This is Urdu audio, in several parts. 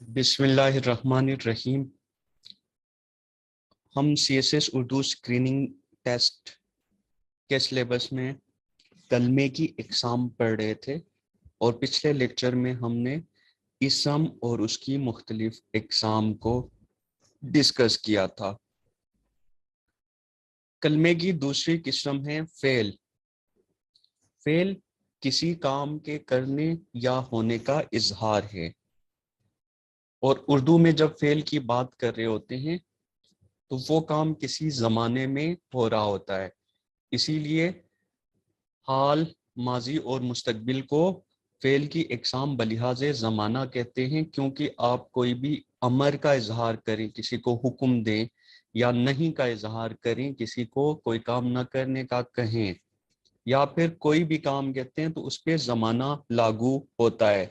بسم اللہ الرحمن الرحیم۔ ہم C S S Urdu screening test کے سلیبس میں کلمے کی اقسام پڑھ رہے تھے، اور پچھلے لیکچر میں ہم نے اسم اور اس کی مختلف اقسام کو ڈسکس کیا تھا۔ کلمے کی دوسری قسم ہے فعل۔ فعل کسی کام کے کرنے یا ہونے کا اظہار ہے، اور اردو میں جب فعل کی بات کر رہے ہوتے ہیں تو وہ کام کسی زمانے میں ہو رہا ہوتا ہے، اسی لیے حال، ماضی اور مستقبل کو فعل کی اقسام بلحاظ زمانہ کہتے ہیں، کیونکہ آپ کوئی بھی امر کا اظہار کریں، کسی کو حکم دیں، یا نہیں کا اظہار کریں، کسی کو کوئی کام نہ کرنے کا کہیں، یا پھر کوئی بھی کام کہتے ہیں تو اس پہ زمانہ لاگو ہوتا ہے۔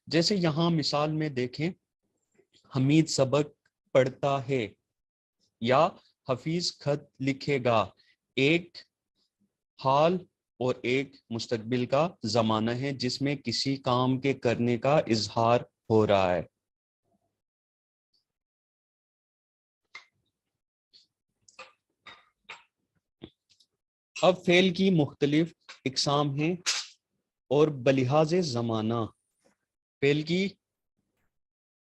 جیسے یہاں مثال میں دیکھیں، حمید سبق پڑھتا ہے یا حفیظ خط لکھے گا، ایک حال اور ایک مستقبل کا زمانہ ہے جس میں کسی کام کے کرنے کا اظہار ہو رہا ہے۔ اب فعل کی مختلف اقسام ہیں اور بلحاظ زمانہ فعل کی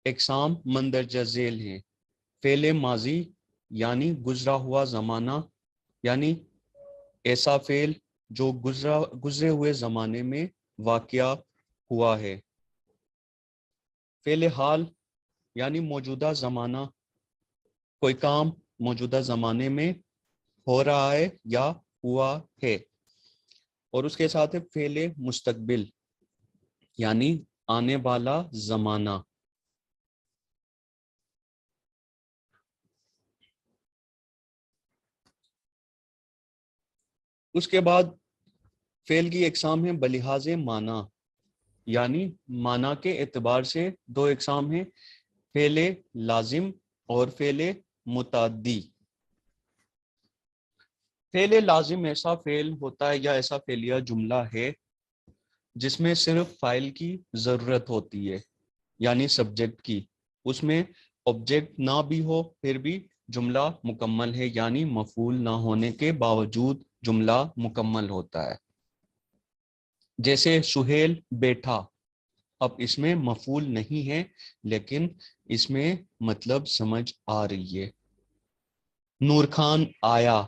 اقسام مندرجہ ذیل ہیں۔ فعل ماضی یعنی گزرا ہوا زمانہ، یعنی ایسا فعل جو گزرے ہوئے زمانے میں واقع ہوا ہے۔ فعل حال یعنی موجودہ زمانہ، کوئی کام موجودہ زمانے میں ہو رہا ہے یا ہوا ہے۔ اور اس کے ساتھ ہے فعل مستقبل یعنی آنے والا زمانہ۔ اس کے بعد فعل کی اقسام ہیں بلحاظ معنی، یعنی معنی کے اعتبار سے دو اقسام ہیں، فعل لازم اور فعل متعدی۔ فعل لازم ایسا فعل ہوتا ہے یا ایسا فعلیہ جملہ ہے جس میں صرف فاعل کی ضرورت ہوتی ہے، یعنی سبجیکٹ کی، اس میں آبجیکٹ نہ بھی ہو پھر بھی جملہ مکمل ہے، یعنی مفعول نہ ہونے کے باوجود جملہ مکمل ہوتا ہے۔ جیسے سہیل بیٹھا، اب اس میں مفعول نہیں ہے لیکن اس میں مطلب سمجھ آ رہی ہے۔ نور خان آیا،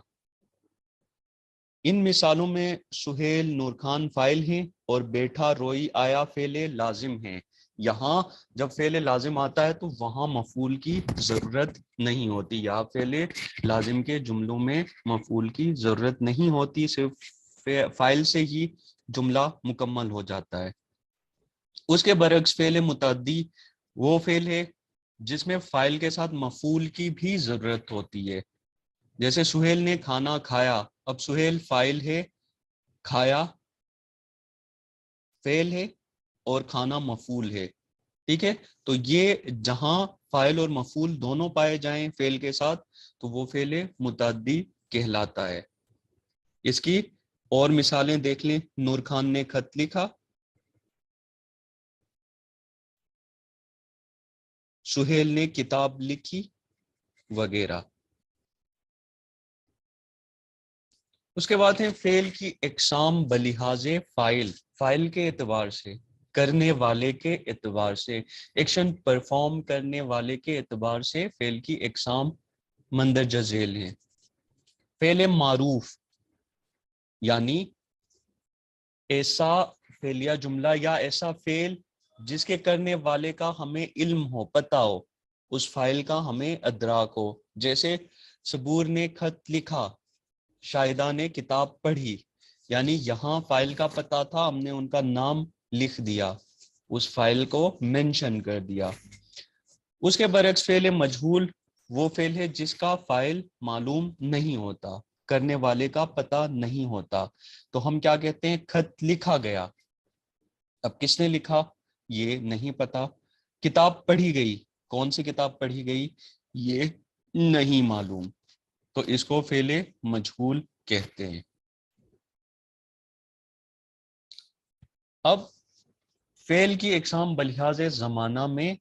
ان مثالوں میں سہیل، نور خان فاعل ہیں اور بیٹھا، روئی، آیا فعل لازم ہیں۔ یہاں جب فعل لازم آتا ہے تو وہاں مفعول کی ضرورت نہیں ہوتی، یا فعل لازم کے جملوں میں مفعول کی ضرورت نہیں ہوتی، صرف فاعل سے ہی جملہ مکمل ہو جاتا ہے۔ اس کے برعکس فعل متعدی وہ فعل ہے جس میں فاعل کے ساتھ مفعول کی بھی ضرورت ہوتی ہے۔ جیسے سہیل نے کھانا کھایا، اب سہیل فاعل ہے، کھایا فعل ہے اور کھانا مفعول ہے، ٹھیک ہے۔ تو یہ جہاں فاعل اور مفعول دونوں پائے جائیں فعل کے ساتھ تو وہ فعل متعدی کہلاتا ہے۔ اس کی اور مثالیں دیکھ لیں، نور خان نے خط لکھا، سہیل نے کتاب لکھی، وغیرہ۔ اس کے بعد ہیں فعل کی اقسام بلحاظ فاعل، فاعل کے اعتبار سے، کرنے والے کے اعتبار سے، ایکشن پرفارم کرنے والے کے اعتبار سے فعل کی اقسام مندرجہ ذیل ہیں۔ فعل معروف یعنی ایسا فعلیہ جملہ یا ایسا فعل جس کے کرنے والے کا ہمیں علم ہو، پتہ ہو، اس فاعل کا ہمیں ادراک ہو۔ جیسے صبور نے خط لکھا، شاہدہ نے کتاب پڑھی، یعنی یہاں فاعل کا پتہ تھا، ہم نے ان کا نام لکھ دیا، اس فاعل کو مینشن کر دیا۔ اس کے برعکس فعل مجہول وہ فعل ہے جس کا فاعل معلوم نہیں ہوتا، کرنے والے کا پتہ نہیں ہوتا، تو ہم کیا کہتے ہیں، خط لکھا گیا، اب کس نے لکھا یہ نہیں پتا۔ کتاب پڑھی گئی، کون سی کتاب پڑھی گئی یہ نہیں معلوم، تو اس کو فعل مجہول کہتے ہیں۔ اب فعل کی اقسام بلحاظ زمانہ میں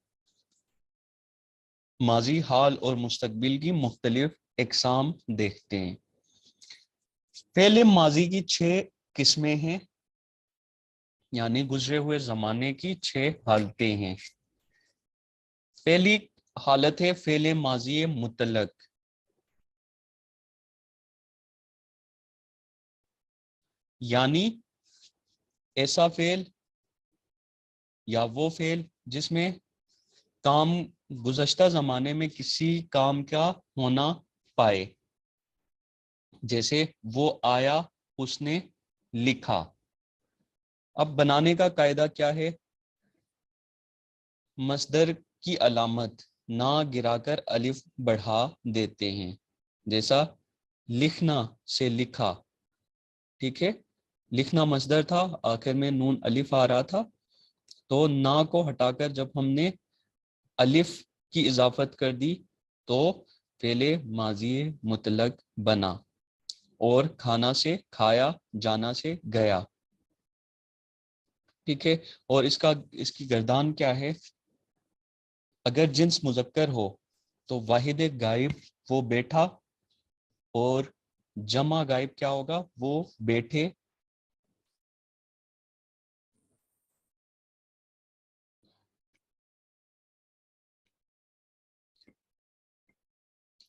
ماضی، حال اور مستقبل کی مختلف اقسام دیکھتے ہیں۔ فعل ماضی کی 6 قسمیں ہیں، یعنی گزرے ہوئے زمانے کی 6 حالتیں ہیں۔ پہلی حالت ہے فعل ماضی مطلق، یعنی ایسا فعل یا وہ فعل جس میں کام گزشتہ زمانے میں کسی کام کا ہونا پائے، جیسے وہ آیا، اس نے لکھا۔ اب بنانے کا قاعدہ کیا ہے؟ مصدر کی علامت نہ گرا کر الف بڑھا دیتے ہیں، جیسا لکھنا سے لکھا، ٹھیک ہے، لکھنا مصدر تھا، آخر میں نون الف آ رہا تھا، تو نا کو ہٹا کر جب ہم نے الف کی اضافت کر دی تو فعل ماضی مطلق بنا، اور کھانا سے کھایا، جانا سے گیا، ٹھیک ہے۔ اور اس کی گردان کیا ہے؟ اگر جنس مذکر ہو تو واحد غائب وہ بیٹھا، اور جمع غائب کیا ہوگا؟ وہ بیٹھے۔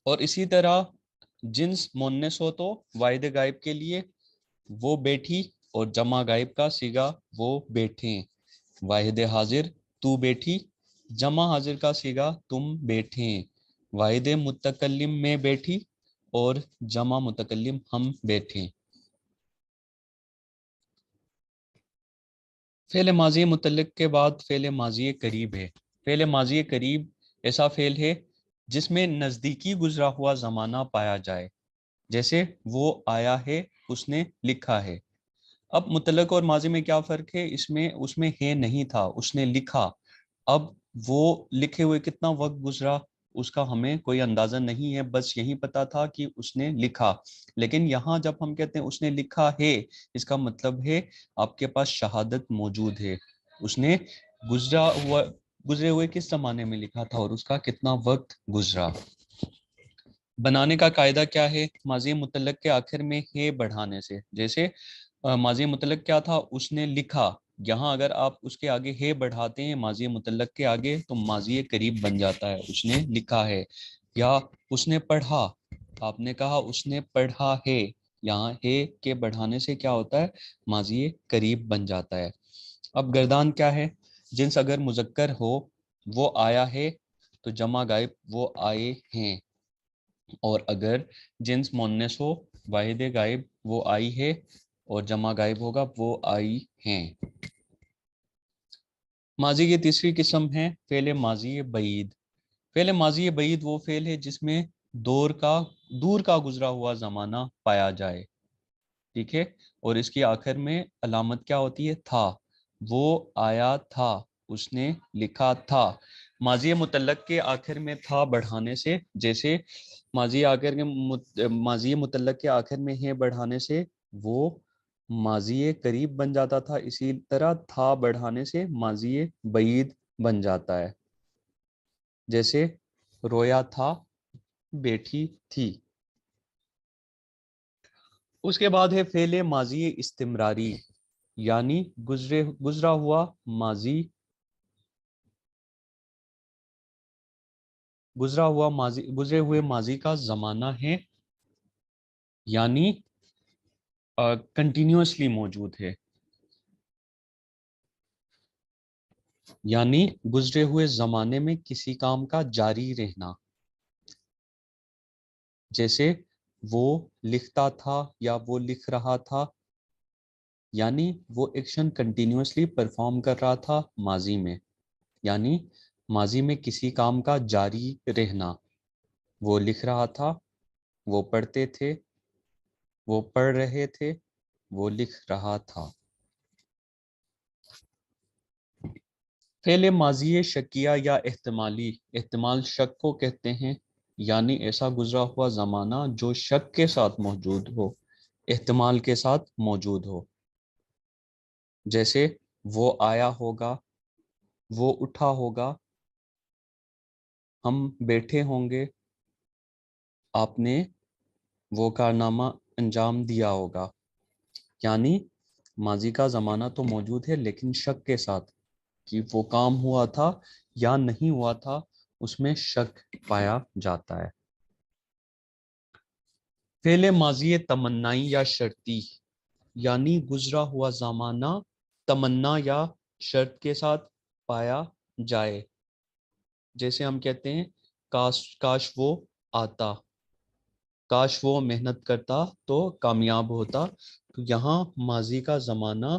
اور اسی طرح جنس مونس ہو تو واحد غائب کے لیے وہ بیٹھی، اور جمع غائب کا صیغہ وہ بیٹھے۔ واحد حاضر تو بیٹھی، جمع حاضر کا صیغہ تم بیٹھے۔ واحد متکلم میں بیٹھی، اور جمع متکلم ہم بیٹھے۔ فعل ماضی متعلق کے بعد فعل ماضی قریب ہے۔ فعل ماضی قریب ایسا فعل ہے جس میں نزدیکی گزرا ہوا زمانہ پایا جائے، جیسے وہ آیا ہے، اس نے لکھا ہے۔ اب متعلق اور ماضی میں کیا فرق ہے؟ اس میں ہے نہیں تھا، اس نے لکھا۔ اب وہ لکھے ہوئے کتنا وقت گزرا اس کا ہمیں کوئی اندازہ نہیں ہے، بس یہی پتا تھا کہ اس نے لکھا۔ لیکن یہاں جب ہم کہتے ہیں اس نے لکھا ہے، اس کا مطلب ہے آپ کے پاس شہادت موجود ہے، اس نے گزرے ہوئے کس زمانے میں لکھا تھا اور اس کا کتنا وقت گزرا۔ بنانے کا قاعدہ کیا ہے؟ ماضی مطلق کے آخر میں ہے بڑھانے سے، جیسے ماضی مطلق کیا تھا؟ اس نے لکھا، یہاں اگر آپ اس کے آگے ہے بڑھاتے ہیں ماضی مطلق کے آگے تو ماضی قریب بن جاتا ہے، اس نے لکھا ہے۔ یا اس نے پڑھا، آپ نے کہا اس نے پڑھا ہے، یہاں ہے کے بڑھانے سے کیا ہوتا ہے؟ ماضی قریب بن جاتا ہے۔ اب گردان کیا ہے؟ جنس اگر مذکر ہو وہ آیا ہے تو جمع غائب وہ آئے ہیں، اور اگر جنس مونس ہو واحد غائب وہ آئی ہے، اور جمع غائب ہوگا وہ آئی ہیں۔ ماضی کی تیسری قسم ہے فعل ماضی بعید۔ فعل ماضی بعید وہ فعل ہے جس میں دور کا گزرا ہوا زمانہ پایا جائے، ٹھیک ہے، اور اس کی آخر میں علامت کیا ہوتی ہے؟ تھا۔ وہ آیا تھا، اس نے لکھا تھا۔ ماضی مطلق کے آخر میں تھا بڑھانے سے، جیسے ماضی مطلق کے آخر میں ہے بڑھانے سے وہ ماضی قریب بن جاتا تھا، اسی طرح تھا بڑھانے سے ماضی بعید بن جاتا ہے، جیسے رویا تھا، بیٹھی تھی۔ اس کے بعد ہے فعل ماضی استمراری، یعنی گزرا ہوا ماضی گزرے ہوئے ماضی کا زمانہ ہے، یعنی کنٹینیوسلی موجود ہے، یعنی گزرے ہوئے زمانے میں کسی کام کا جاری رہنا، جیسے وہ لکھتا تھا یا وہ لکھ رہا تھا، یعنی وہ ایکشن کنٹینیوسلی پرفارم کر رہا تھا ماضی میں، یعنی ماضی میں کسی کام کا جاری رہنا۔ وہ لکھ رہا تھا، وہ پڑھتے تھے، وہ پڑھ رہے تھے، وہ لکھ رہا تھا۔ فعل ماضی شکیہ یا احتمالی، احتمال شک کو کہتے ہیں، یعنی ایسا گزرا ہوا زمانہ جو شک کے ساتھ موجود ہو، احتمال کے ساتھ موجود ہو، جیسے وہ آیا ہوگا، وہ اٹھا ہوگا، ہم بیٹھے ہوں گے، آپ نے وہ کارنامہ انجام دیا ہوگا. یعنی ماضی کا زمانہ تو موجود ہے لیکن شک کے ساتھ کہ وہ کام ہوا تھا یا نہیں ہوا تھا، اس میں شک پایا جاتا ہے. فعل ماضی تمنائی یا شرطی، یعنی گزرا ہوا زمانہ تمنا یا شرط کے ساتھ پایا جائے. جیسے ہم کہتے ہیں کاش وہ آتا، کاش وہ محنت کرتا تو کامیاب ہوتا. تو یہاں ماضی کا زمانہ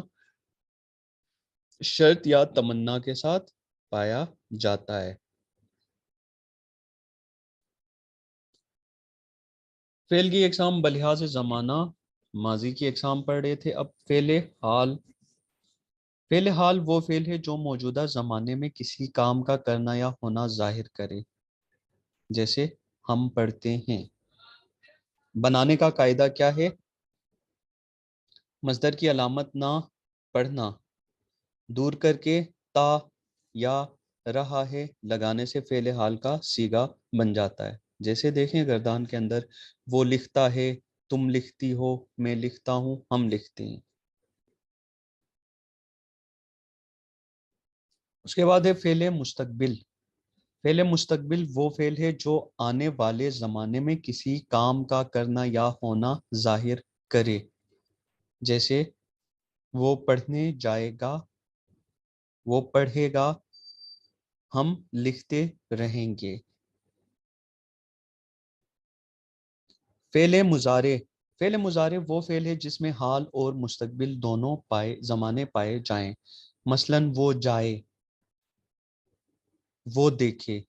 شرط یا تمنا کے ساتھ پایا جاتا ہے. فعل کی اقسام بلحاظ زمانہ ماضی کی اقسام پڑھ رہے تھے. اب فعل حال. فعل حال وہ فعل ہے جو موجودہ زمانے میں کسی کام کا کرنا یا ہونا ظاہر کرے. جیسے ہم پڑھتے ہیں. بنانے کا قاعدہ کیا ہے؟ مصدر کی علامت نہ پڑھنا، دور کر کے تا یا رہا ہے لگانے سے فعل حال کا صیغہ بن جاتا ہے. جیسے دیکھیں گردان کے اندر، وہ لکھتا ہے، تم لکھتی ہو، میں لکھتا ہوں، ہم لکھتے ہیں. اس کے بعد ہے فعل مستقبل. فعل مستقبل وہ فعل ہے جو آنے والے زمانے میں کسی کام کا کرنا یا ہونا ظاہر کرے. جیسے وہ پڑھنے جائے گا، وہ پڑھے گا، ہم لکھتے رہیں گے. فعل مضارع. فعل مضارع وہ فعل ہے جس میں حال اور مستقبل دونوں زمانے پائے جائیں. مثلا وہ جائے، وہ دیکھے.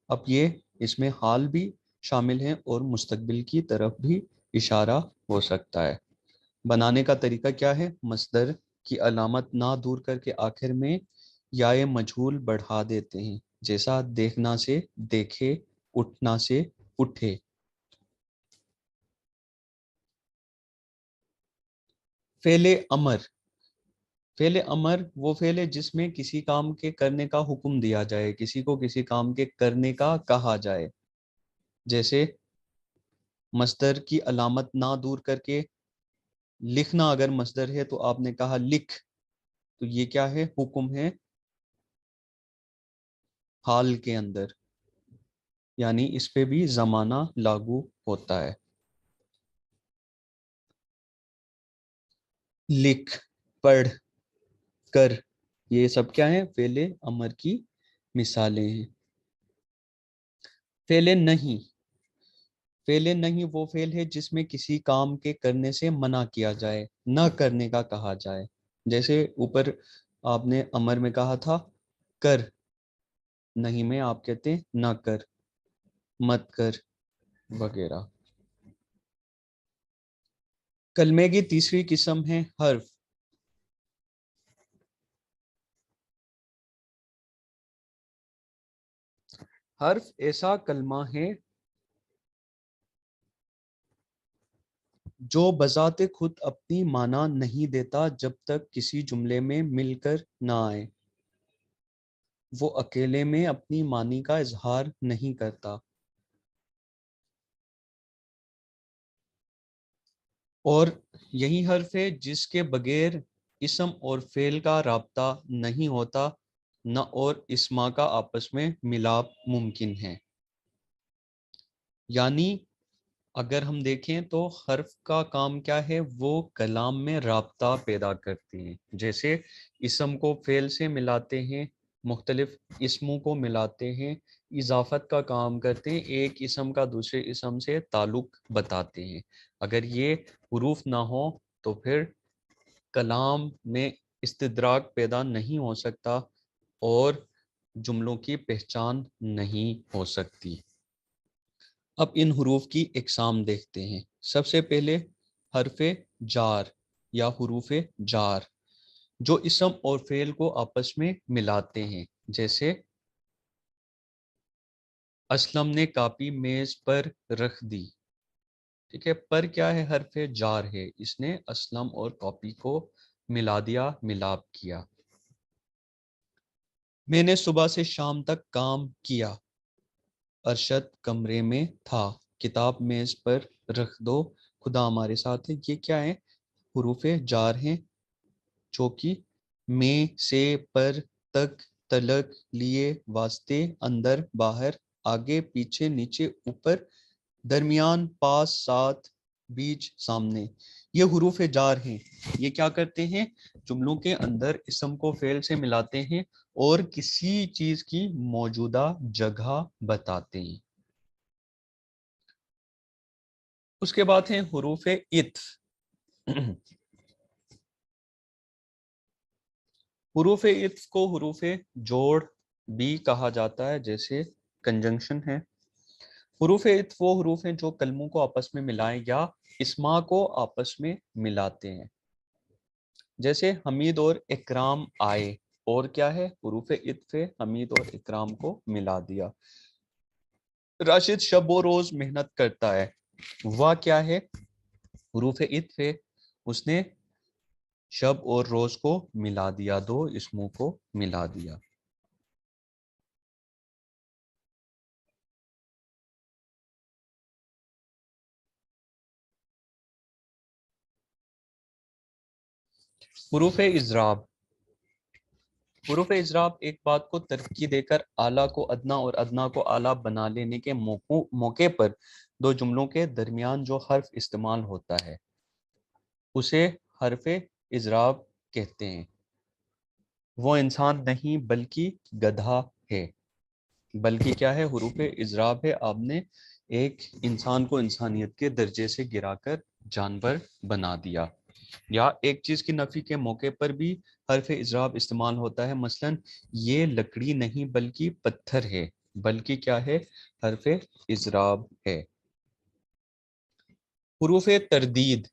اب یہ اس میں حال بھی شامل ہیں اور مستقبل کی طرف بھی اشارہ ہو سکتا ہے. بنانے کا طریقہ کیا ہے؟ مصدر کی علامت نہ دور کر کے آخر میں یا مجہول بڑھا دیتے ہیں. جیسا دیکھنا سے دیکھے، اٹھنا سے اٹھے. فعل امر. فعل امر وہ فعل ہے جس میں کسی کام کے کرنے کا حکم دیا جائے، کسی کو کسی کام کے کرنے کا کہا جائے. جیسے مصدر کی علامت نہ دور کر کے لکھنا اگر مصدر ہے تو آپ نے کہا لکھ، تو یہ کیا ہے؟ حکم ہے حال کے اندر، یعنی اس پہ بھی زمانہ لاگو ہوتا ہے. لکھ، پڑھ، کر، یہ سب کیا ہیں؟ فعل امر کی مثالیں ہیں. فعل نہیں. فعل نہیں وہ فعل ہے جس میں کسی کام کے کرنے سے منع کیا جائے، نہ کرنے کا کہا جائے. جیسے اوپر آپ نے امر میں کہا تھا کر، نہیں میں آپ کہتے ہیں نہ کر، مت کر وغیرہ. کلمے کی تیسری قسم ہے حرف. حرف ایسا کلمہ ہے جو بذات خود اپنی معنی نہیں دیتا جب تک کسی جملے میں مل کر نہ آئے. وہ اکیلے میں اپنی معنی کا اظہار نہیں کرتا. اور یہی حرف ہے جس کے بغیر اسم اور فعل کا رابطہ نہیں ہوتا، نہ اور اسما کا آپس میں ملاپ ممکن ہے. یعنی اگر ہم دیکھیں تو حرف کا کام کیا ہے؟ وہ کلام میں رابطہ پیدا کرتے ہیں. جیسے اسم کو فعل سے ملاتے ہیں، مختلف اسموں کو ملاتے ہیں، اضافت کا کام کرتے ہیں، ایک اسم کا دوسرے اسم سے تعلق بتاتے ہیں. اگر یہ حروف نہ ہو تو پھر کلام میں استدراک پیدا نہیں ہو سکتا اور جملوں کی پہچان نہیں ہو سکتی. اب ان حروف کی اقسام دیکھتے ہیں. سب سے پہلے حرف جار یا حروف جار، جو اسم اور فعل کو آپس میں ملاتے ہیں. جیسے اسلم نے کاپی میز پر رکھ دی. ٹھیک ہے، پر کیا ہے؟ حرف جار ہے، اس نے اسلم اور کاپی کو ملا دیا، ملاپ کیا. میں نے صبح سے شام تک کام کیا. ارشد کمرے میں تھا، کتاب میز پر رکھ دو، خدا ہمارے ساتھ ہے۔ یہ کیا ہے؟ حروف جار ہیں، چوکی میں سے پر تک تلک لیے واسطے، اندر باہر، آگے پیچھے نیچے اوپر، درمیان پاس ساتھ بیچ سامنے، یہ حروف جار ہیں۔ یہ کیا کرتے ہیں؟ جملوں کے اندر اسم کو فعل سے ملاتے ہیں اور کسی چیز کی موجودہ جگہ بتاتے ہیں۔ اس کے بعد ہیں حروف عطف۔ حروف عطف کو حروف جوڑ بھی کہا جاتا ہے، جیسے کنجنکشن ہے۔ حروف عطف وہ حروف ہیں جو کلموں کو آپس میں ملائیں یا اسما کو آپس میں ملاتے ہیں، جیسے حمید اور اکرام آئے، اور کیا ہے؟ حروف عطف حمید اور اکرام کو ملا دیا۔ راشد شب و روز محنت کرتا ہے، وہ کیا ہے؟ حروف عطف ہے، اس نے شب اور روز کو ملا دیا، دو اسموں کو ملا دیا۔ حروف اضراب۔ حروف اضراب ایک بات کو ترقی دے کر اعلیٰ کو ادنا اور ادنا کو اعلیٰ بنا لینے کے موقع پر دو جملوں کے درمیان جو حرف استعمال ہوتا ہے اسے حرف اضراب کہتے ہیں۔ وہ انسان نہیں بلکہ گدھا ہے، بلکہ کیا ہے؟ حروف اضراب ہے، آپ نے ایک انسان کو انسانیت کے درجے سے گرا کر جانور بنا دیا۔ یا ایک چیز کی نفی کے موقع پر بھی حرف اضراب استعمال ہوتا ہے، مثلا یہ لکڑی نہیں بلکہ پتھر ہے، بلکہ کیا ہے؟ حرف اضراب ہے۔ حروف تردید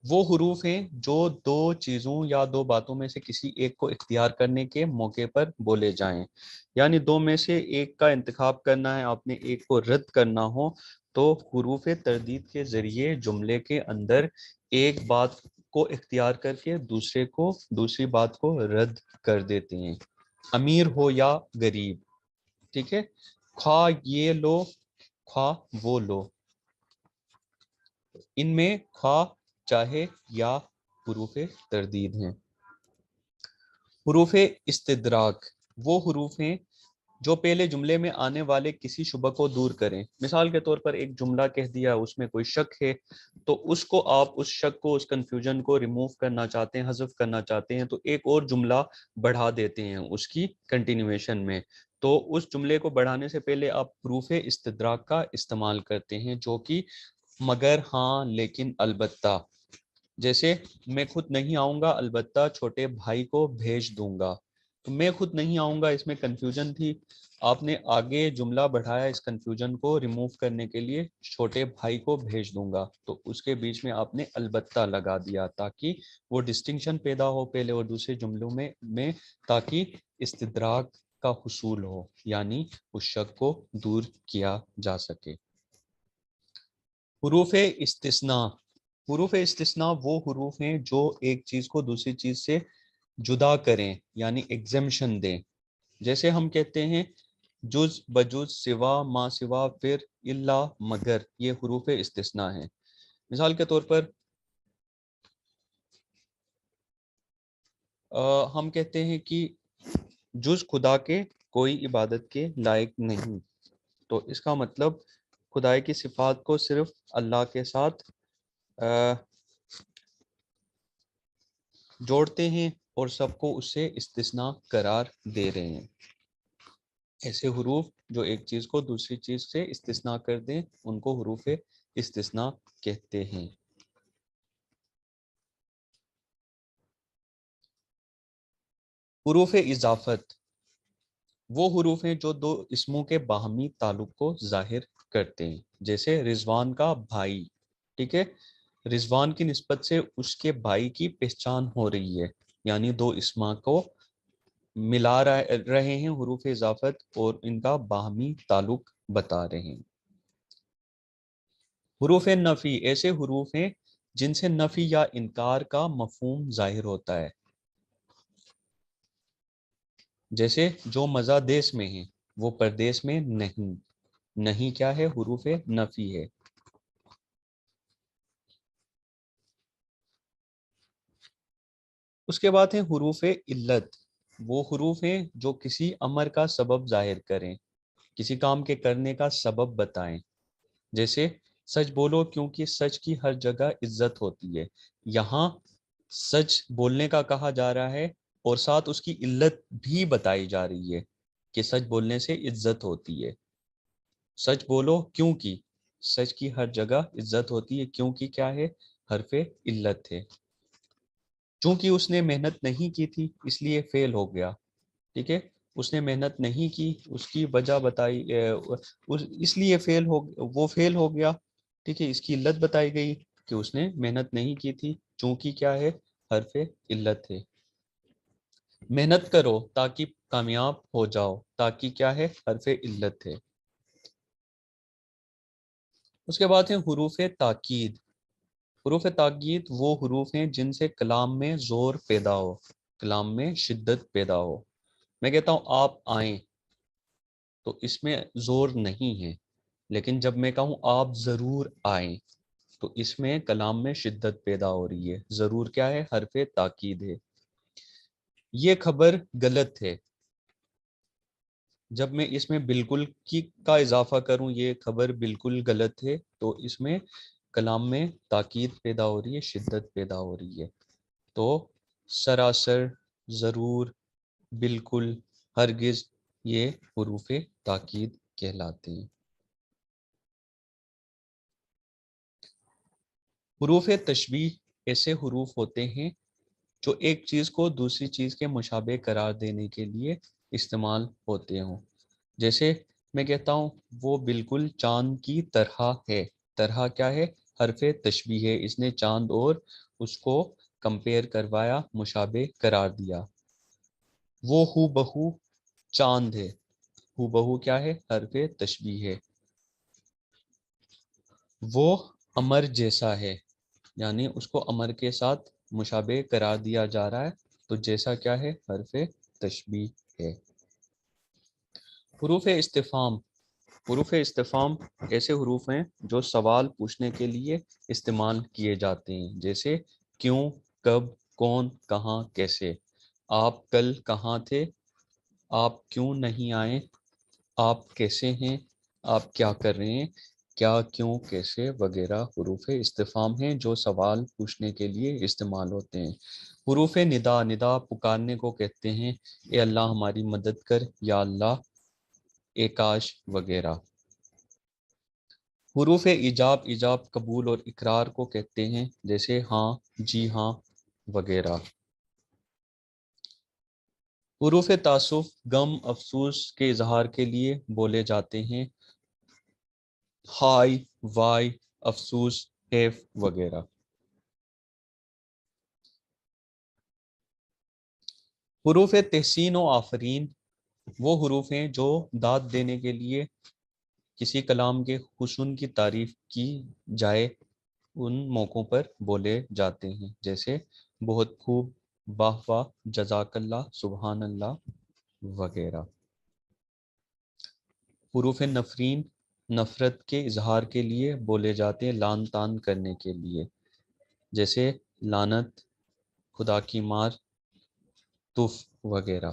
وہ حروف ہیں جو دو چیزوں یا دو باتوں میں سے کسی ایک کو اختیار کرنے کے موقع پر بولے جائیں، یعنی دو میں سے ایک کا انتخاب کرنا ہے، آپ نے ایک کو رد کرنا ہو تو حروف تردید کے ذریعے جملے کے اندر ایک بات کو اختیار کر کے دوسری بات کو رد کر دیتے ہیں۔ امیر ہو یا غریب، ٹھیک ہے، خواہ یہ لو خواہ وہ لو، ان میں خواہ چاہے یا حروف تردید ہیں۔ حروف استدراک وہ حروف ہیں جو پہلے جملے میں آنے والے کسی شبہ کو دور کریں۔ مثال کے طور پر ایک جملہ کہہ دیا، اس میں کوئی شک ہے، تو اس کو آپ اس شک کو، اس کنفیوژن کو ریموو کرنا چاہتے ہیں، حذف کرنا چاہتے ہیں، تو ایک اور جملہ بڑھا دیتے ہیں اس کی کنٹینیویشن میں۔ تو اس جملے کو بڑھانے سے پہلے آپ حروف استدراک کا استعمال کرتے ہیں، جو کہ مگر، ہاں، لیکن، البتہ، جیسے میں خود نہیں آؤں گا، البتہ چھوٹے بھائی کو بھیج دوں گا۔ تو میں خود نہیں آؤں گا، اس میں کنفیوژن تھی، آپ نے آگے جملہ بڑھایا اس کنفیوژن کو ریموو کرنے کے لیے، چھوٹے بھائی کو بھیج دوں گا، تو اس کے بیچ میں آپ نے البتہ لگا دیا تاکہ وہ ڈسٹنکشن پیدا ہو پہلے اور دوسرے جملوں میں تاکہ استدراک کا حصول ہو، یعنی اس شک کو دور کیا جا سکے۔ حروف استثناء حروف استثناء وہ حروف ہیں جو ایک چیز کو دوسری چیز سے جدا کریں، یعنی ایگزمشن دیں، جیسے ہم کہتے ہیں جز بجز، سوا ما سوا، پھر الا مگر، یہ حروف استثناء ہیں۔ مثال کے طور پر ہم کہتے ہیں کہ جز خدا کے کوئی عبادت کے لائق نہیں، تو اس کا مطلب خدائی کی صفات کو صرف اللہ کے ساتھ جوڑتے ہیں اور سب کو اس سے استثناء قرار دے رہے ہیں۔ ایسے حروف جو ایک چیز کو دوسری چیز سے استثناء کر دیں ان کو حروف استثناء کہتے ہیں۔ حروف اضافت وہ حروف ہیں جو دو اسموں کے باہمی تعلق کو ظاہر کرتے ہیں، جیسے رضوان کا بھائی، ٹھیک ہے، رضوان کی نسبت سے اس کے بھائی کی پہچان ہو رہی ہے، یعنی دو اسما کو ملا رہے ہیں حروف اضافت اور ان کا باہمی تعلق بتا رہے ہیں۔ حروف نفی ایسے حروف ہیں جن سے نفی یا انکار کا مفہوم ظاہر ہوتا ہے، جیسے جو مزہ دیس میں ہیں، وہ پردیس میں نہیں. نہیں کیا ہے؟ حروف نفی ہے. اس کے بعد ہیں حروف علت. وہ حروف ہیں جو کسی امر کا سبب ظاہر کریں، کسی کام کے کرنے کا سبب بتائیں. جیسے سچ بولو کیونکہ سچ کی ہر جگہ عزت ہوتی ہے. یہاں سچ بولنے کا کہا جا رہا ہے اور ساتھ اس کی علت بھی بتائی جا رہی ہے کہ سچ بولنے سے عزت ہوتی ہے. سچ بولو کیونکہ سچ کی ہر جگہ عزت ہوتی ہے. کیونکہ کیا ہے؟ حرف علت ہے. چونکہ اس نے محنت نہیں کی تھی اس لیے فیل ہو گیا. ٹھیک ہے، اس نے محنت نہیں کی، اس کی وجہ بتائی، اس لیے وہ فیل ہو گیا. ٹھیک ہے، اس کی علت بتائی گئی کہ اس نے محنت نہیں کی تھی. چونکہ کیا ہے؟ حرف علت ہے. محنت کرو تاکہ کامیاب ہو جاؤ. تاکہ کیا ہے؟ حرف علت ہے. اس کے بعد ہیں حروف تاکید. حروف تاکید وہ حروف ہیں جن سے کلام میں زور پیدا ہو، کلام میں شدت پیدا ہو. میں کہتا ہوں آپ آئیں تو اس میں زور نہیں ہے، لیکن جب میں کہوں آپ ضرور آئیں تو اس میں کلام میں شدت پیدا ہو رہی ہے. ضرور کیا ہے؟ حرف تاکید ہے. یہ خبر غلط ہے. جب میں اس میں بالکل کی کا اضافہ کروں، یہ خبر بالکل غلط ہے، تو اس میں کلام میں تاکید پیدا ہو رہی ہے، شدت پیدا ہو رہی ہے. تو سراسر، ضرور، بالکل، ہرگز، یہ حروف تاکید کہلاتے ہیں. حروف تشبیہ ایسے حروف ہوتے ہیں جو ایک چیز کو دوسری چیز کے مشابہ قرار دینے کے لیے استعمال ہوتے ہوں. جیسے میں کہتا ہوں وہ بالکل چاند کی طرح ہے. طرح کیا ہے؟ حرف تشبیہ ہے. اس نے چاند اور اس کو کمپیئر کروایا، مشابہ قرار دیا. وہ ہو بہو چاند ہے. ہو بہو کیا ہے؟ حرف تشبیہ ہے. وہ امر جیسا ہے، یعنی اس کو امر کے ساتھ مشابہ قرار دیا جا رہا ہے، تو جیسا کیا ہے؟ حرف تشبیہ ہے. حروف استفہام. حروف استفہام ایسے حروف ہیں جو سوال پوچھنے کے لیے استعمال کیے جاتے ہیں. جیسے کیوں، کب، کون، کہاں، کیسے. آپ کل کہاں تھے؟ آپ کیوں نہیں آئے؟ آپ کیسے ہیں؟ آپ کیا کر رہے ہیں؟ کیا، کیوں، کیسے وغیرہ حروف استفہام ہیں جو سوال پوچھنے کے لیے استعمال ہوتے ہیں. حروف ندا. ندا پکارنے کو کہتے ہیں. اے اللہ ہماری مدد کر، یا اللہ، اے کاش وغیرہ. حروف ایجاب. ایجاب قبول اور اقرار کو کہتے ہیں. جیسے ہاں، جی ہاں وغیرہ. حروف تعسف. غم، افسوس کے اظہار کے لیے بولے جاتے ہیں. ہائے، وائے، افسوس، حیف وغیرہ. حروف تحسین و آفرین وہ حروف ہیں جو داد دینے کے لیے کسی کلام کے حسن کی تعریف کی جائے ان موقعوں پر بولے جاتے ہیں. جیسے بہت خوب، واہ واہ، جزاک اللہ، سبحان اللہ وغیرہ. حروف نفرین نفرت کے اظہار کے لیے بولے جاتے ہیں، لعن طعن کرنے کے لیے. جیسے لعنت، خدا کی مار، تف وغیرہ.